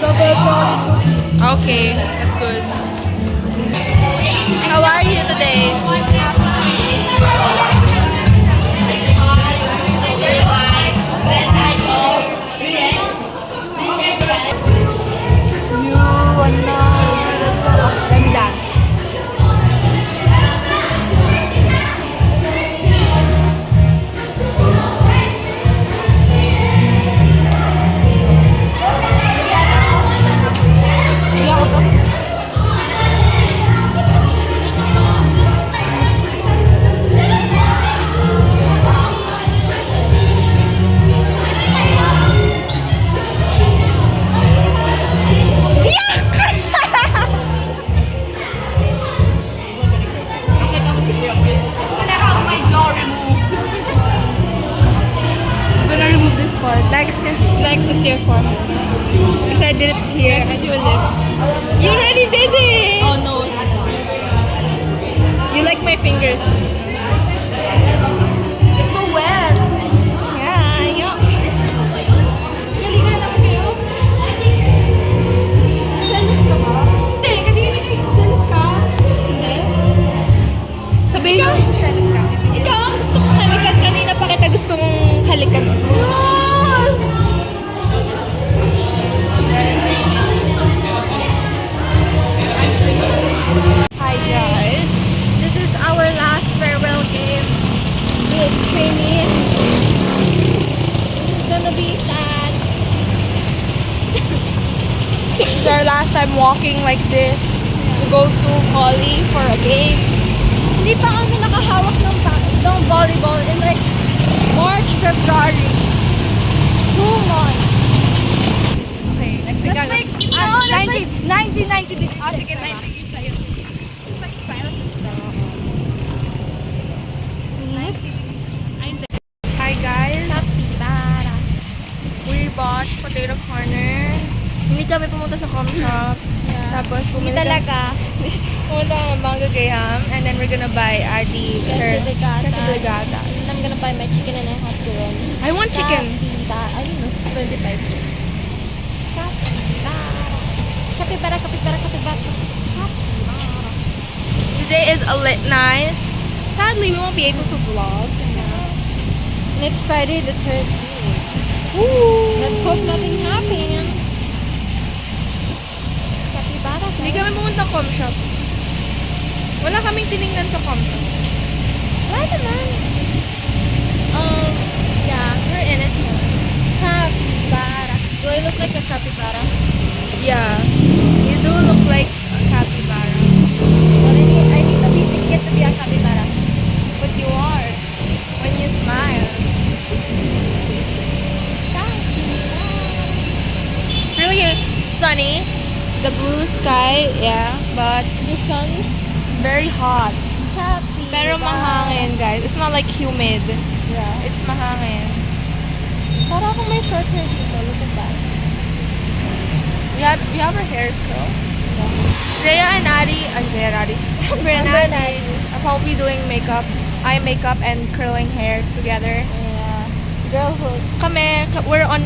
Okay, that's good. How are you today? You wanna let me dance. I'm gonna remove this part. Next is here for me. Because I did it here. Next is your lip. You already did it! Oh no. You like my fingers. It's so wet. Yeah, yeah. Kaliga naman kayo. Selos ka ba? Hindi, kadiri kayo. Selos ka? Hindi. Sabihin mo. Selos ka. Ikaw ang gusto kong halikan. Kanina pa kita gusto mong halikan. Yes! Hi guys. This is our last farewell game with trainees. It's gonna be sad. This is our last time walking like this. We go to Poly for a game. Hindi pa kami nakahawak ng volleyball in like March, February. 2 months. Okay, next thing. That's like, no, that's 90 degrees. Oh, sige, 90 degrees tayo. It's like silent as well. 90 degrees. Hi guys. Capybara. We bought potato corner. Hindi kami pumunta sa com shop. Yeah. Tapos bumili talaga. Pumunta ng Mango Graham. And then we're gonna buy Queso de gata. Queso de gata. And I'm gonna buy my chicken and I have to run. I want chicken. I don't know, 25. Capybara. Today is a lit night. Sadly, we won't be able to vlog. And it's Friday the 13th. Let's hope nothing happens. Capybara. Hindi kami pumunta com shop. Wala kaming tiningnan sa com shop. Why naman? Yeah. We're innocent. Capybara. Do I look like a capybara? Yeah. You do look like a capybara. Well, I need to be get to be a capybara. But you are. When you smile. It's really sunny. The blue sky, yeah. But The sun. very hot. Capybara. Pero mahangin, guys. It's not like humid. Yeah. It's mahangin. Para akong may short hair dito. Look at that. We have our hairs curled. Zaya and Adi, Zaya and Adi, Amber and Adi are probably doing eye makeup and curling hair together. Yeah. Girlhood. We're on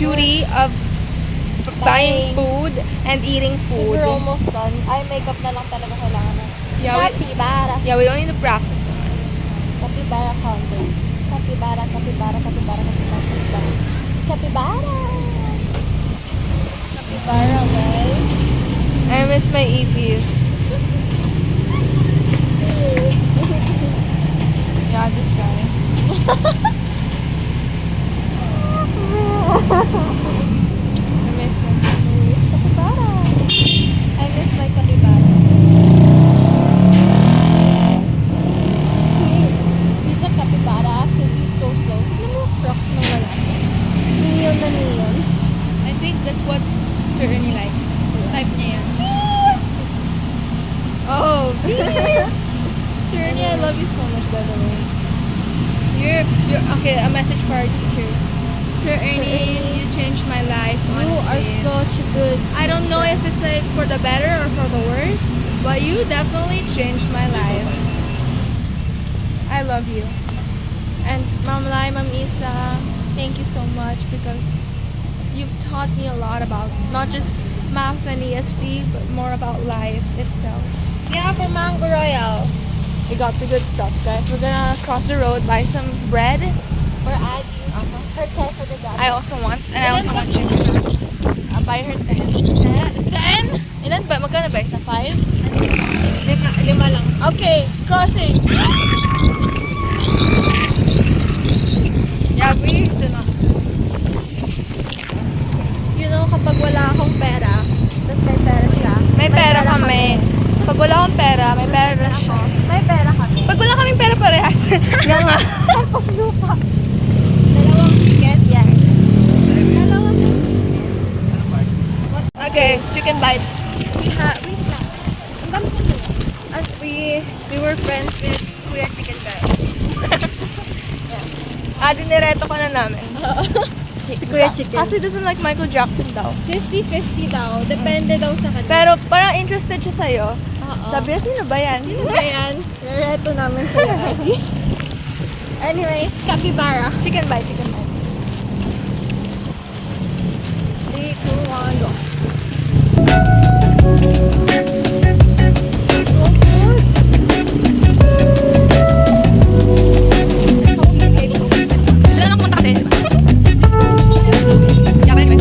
duty of buying food and eating Because food. we're almost done. Eye makeup na lang talaga kailangan na. Yeah, Capybara. we don't need to practice. Capybara counter. Capybara. Capybara, guys. I miss my EPs. Yeah, this guy. I miss him. Capybara. I miss my capybara. He's a capybara because he's so slow. Tignan mo yung crocs ng lalaki. Neon na neon. I think that's what Sir Ernie likes. Type niya yan. Oh, Sir Ernie, I love you so much, by the way. You're okay. A message for our teachers. Sir Ernie, you changed my life. You are Honestly, such a good I don't know if it's like for the better or for the worse, but you definitely changed my life. I love you. And Ma'am Lai, Ma'am Isa, thank you so much because you've taught me a lot about not just math and ESP, but more about life itself. Yeah, for Mango Royal. We got the good stuff, guys. We're gonna cross the road, buy some bread. Or Adi. Her queso de gallo. I also want, and I also want chicken. I'll buy her 10. 10? Ilan ba? Magkano ba? Isa 5? Lima lang. Okay, crossing. Yeah, we do not. You know, kapag wala akong pera, tapos may pera siya. May pera kami. Pag wala akong pera, may pera siya. May pera kami. Pag wala kaming pera parehas. Yan nga. Tapos lupa. Dalawang ticket, yes. Dalawang Okay, chicken bite. wait lang. Ang dami ko nila. And we were friends with Kuya Chicken Guy. Dinireto ka na namin. Si Kuya Chicken. Kasi doesn't like Michael Jackson daw. 50-50 daw. Depende daw sa kanya. Pero parang interested siya sa'yo. Oo. Sabi niya, sino ba yan? Sino ba yan? Rereto namin sa Adi. Anyways, capybara. Chicken bite, chicken bite. 3, 2, 1, go. Sila lang pumunta kasi, di ba? Yeah, but anyway.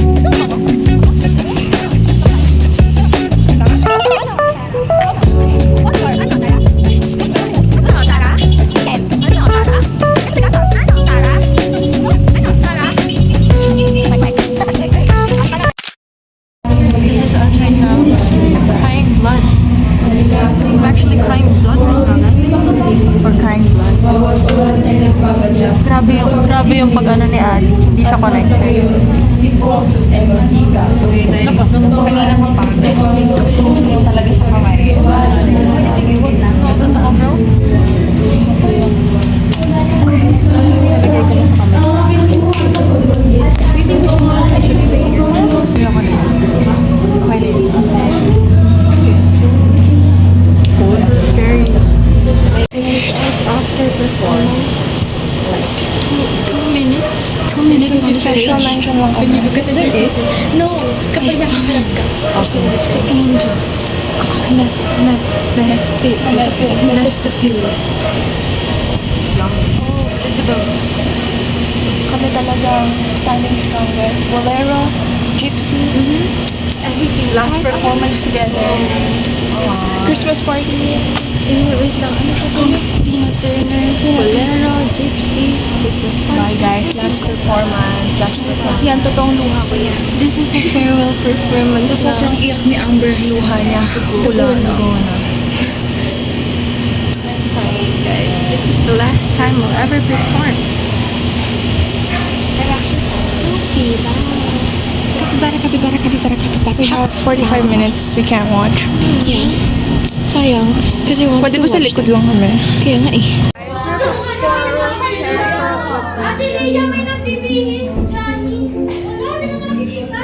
This is us right now, crying blood. We're actually crying blood right now, or crying blood. Grabe yung pag-ano ni Ali. Hindi siya connected. Kanina ka pa. Gusto mo talaga sa kamay. Sige, wag na. Totoo, bro. Okay, so, nalagay ko na sa kamay. Waiting ko nga. I should be here. Gusto ako na. Okay, oh, so scary. This is us after performance. Like 2 minutes. 2 minutes on Special stage. mention lang kami. Because there is. No, kapag nakaharap ka. The angels. Mephistopheles. Oh, Isabel. Kami talagang standing stronger. Bolero, Gypsy, everything. Last performance together. Christmas party. Wait lang. Ano ka ba? Tina Turner. Bolero. Gypsy. Christmas party. Bye guys, last performance. Yan, totoong luha ko yan. This is a farewell performance. Sobrang iyak ni Amber, luha niya. Tula na. I'm fine, guys. This is the last time I'll ever perform. We have 45 minutes. We can't watch. Yeah. Sayang. Kasi I want Pwede to ba sa watch likod them. lang kami? Kaya nga eh. Ate Leia, may nagbibihis si Janice. Hindi naman nakikita.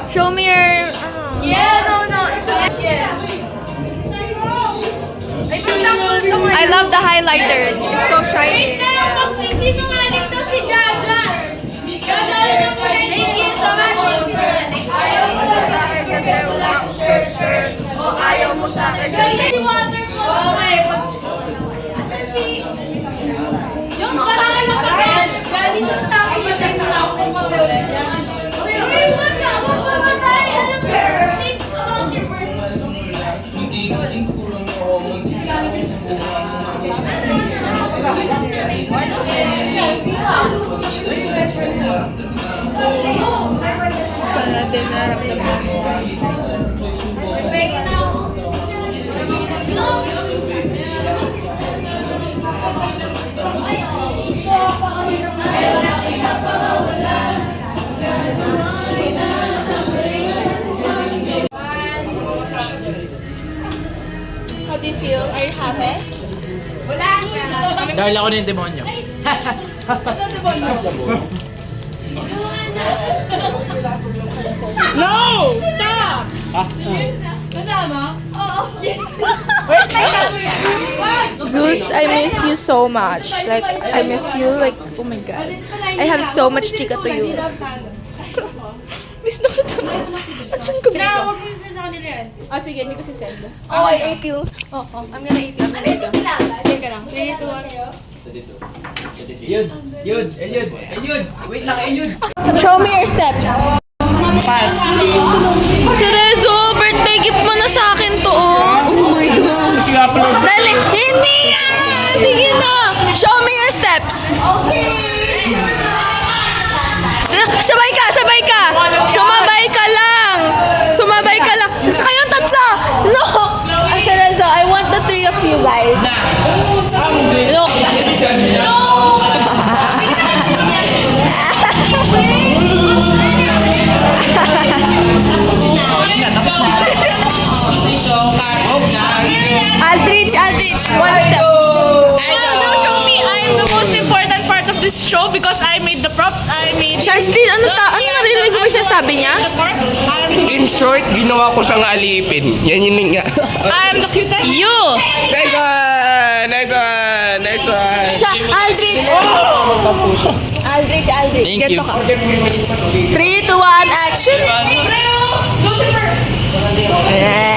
Show me your... I love the highlighters. It's so shiny. Wait lang, magsisinungaling to si Jaja. Jaja, thank you so much. Ayaw mo sa akin kasi wala akong shirt. O ayaw mo sa akin kasi... Si Waterfall. Okay. Asan si... Yung parang yung pag-edge. Galing sa tao. Galing sa tao kung pag-edge. Okay, wag na. Wag sa matay. Alam mo, think about your words. Sana din naramdaman mo. How do you feel? Are you happy? Dahil ako na yung demonyo. No! Stop! Zeus, I miss you so much. Like, I miss you, like, oh my God. I have so much chika to you. Miss na kita. Asan ka ba? Huwag mo yung sa kanila yan. Ah, sige, hindi ko si send. Oh, I ate you. I'm gonna eat you. I'm gonna eat you. Check ka lang. 3, 2, 1. Ayun! Wait lang, ayun! Show me your steps. Pass! Si Rezo, birthday gift mo na sa akin to, oh. Oh my God. Kasi nga pala, Dali, hindi yan! Sige na! Show me your steps. Sabay ka, sabay ka! Sumabay ka lang! Sumabay ka lang! Sa kayong tatlo! No! Si Rezo, I want the three of you guys. No! Aldrich, one step. No, show me. I'm the most important part of this show because I made the props. I made Shastin, ano narinig mo yung sinasabi niya? the props. in short, ginawa ko siyang alipin. Yan yun nga. I'm the cutest. You! Nice one! Nice one! Nice one! Siya, Aldrich! Aldrich. Thank you. Ganto ka. 3, 2, 1, action! Yeah.